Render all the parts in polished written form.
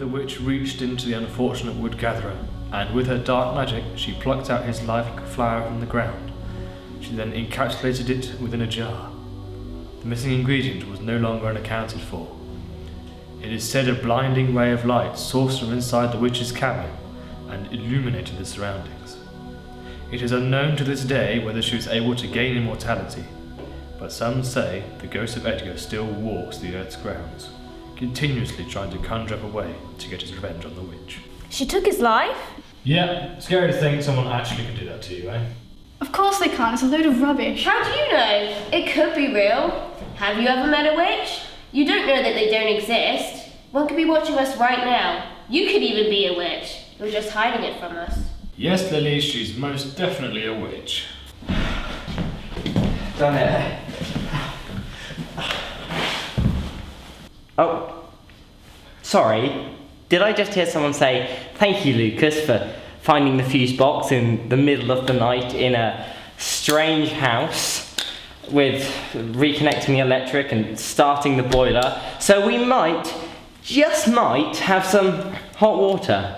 the witch reached into the unfortunate wood gatherer, and with her dark magic she plucked out his live flower from the ground. She then encapsulated it within a jar. The missing ingredient was no longer unaccounted for. It is said a blinding ray of light sourced from inside the witch's cabin and illuminated the surroundings. It is unknown to this day whether she was able to gain immortality, but some say the ghost of Edgar still walks the earth's grounds, continuously trying to conjure up a way to get his revenge on the witch. She took his life? Yeah, scary to think someone actually could do that to you, eh? Of course they can't, it's a load of rubbish. How do you know? It could be real. Have you ever met a witch? You don't know that they don't exist. One could be watching us right now. You could even be a witch. You're just hiding it from us. Yes, Lily, she's most definitely a witch. Done it. Oh, sorry. Did I just hear someone say, "Thank you, Lucas, for finding the fuse box in the middle of the night in a strange house with reconnecting the electric and starting the boiler, so we might, just might, have some hot water."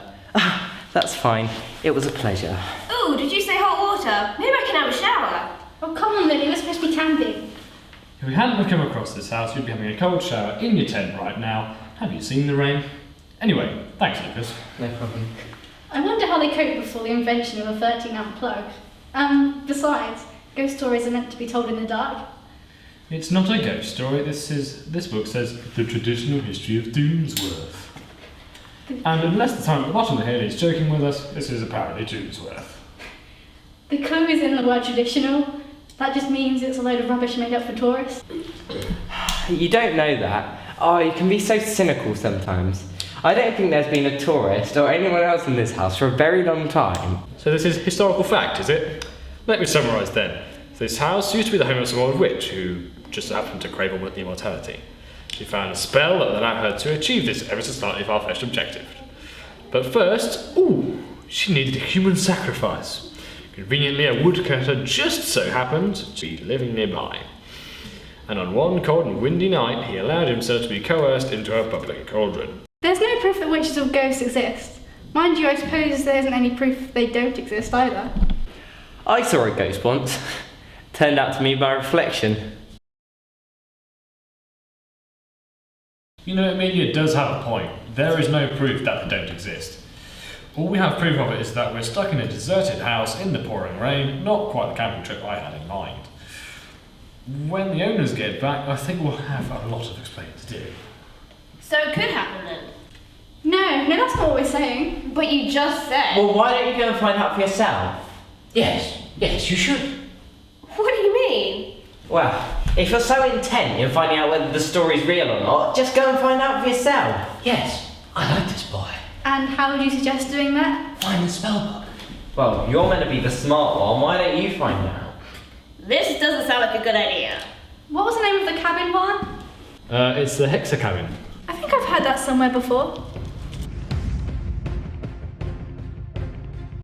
That's fine. It was a pleasure. Ooh, did you say hot water? Maybe I can have a shower. Oh, come on, Lily, we're supposed to be camping. If we hadn't come across this house, you'd be having a cold shower in your tent right now. Have you seen the rain? Anyway, thanks, Lucas. No problem. I wonder how they coped before the invention of a 13-amp plug. Besides, ghost stories are meant to be told in the dark. It's not a ghost story. This book says the traditional history of Doomsworth. And unless the time at the bottom of the head is joking with us, this is apparently Doomsworth. The clue is in the word traditional. That just means it's a load of rubbish made up for tourists. You don't know that. Oh, you can be so cynical sometimes. I don't think there's been a tourist or anyone else in this house for a very long time. So this is historical fact, is it? Let me summarise then. This house used to be the home of some old witch who just happened to crave immortality. She found a spell that allowed her to achieve this ever so slightly far-fetched objective. But first, she needed a human sacrifice. Conveniently, a woodcutter just so happened to be living nearby. And on one cold and windy night, he allowed himself to be coerced into a bubbling cauldron. There's no proof that witches or ghosts exist. Mind you, I suppose there isn't any proof they don't exist either. I saw a ghost once. Turned out to be my reflection. You know, Amelia does have a point. There is no proof that they don't exist. All we have proof of it is that we're stuck in a deserted house in the pouring rain, not quite the camping trip I had in mind. When the owners get back, I think we'll have a lot of explaining to do. So it could happen then? No, that's not what we're saying. But you just said... Well, why don't you go and find out for yourself? Yes, you should. What do you mean? Well, if you're so intent in finding out whether the story's real or not, just go and find out for yourself. Yes, I like this boy. And how would you suggest doing that? Find the spellbook. Well, you're meant to be the smart one, why don't you find out? This doesn't sound like a good idea. What was the name of the cabin barn? It's the Hexe cabin. I think I've heard that somewhere before.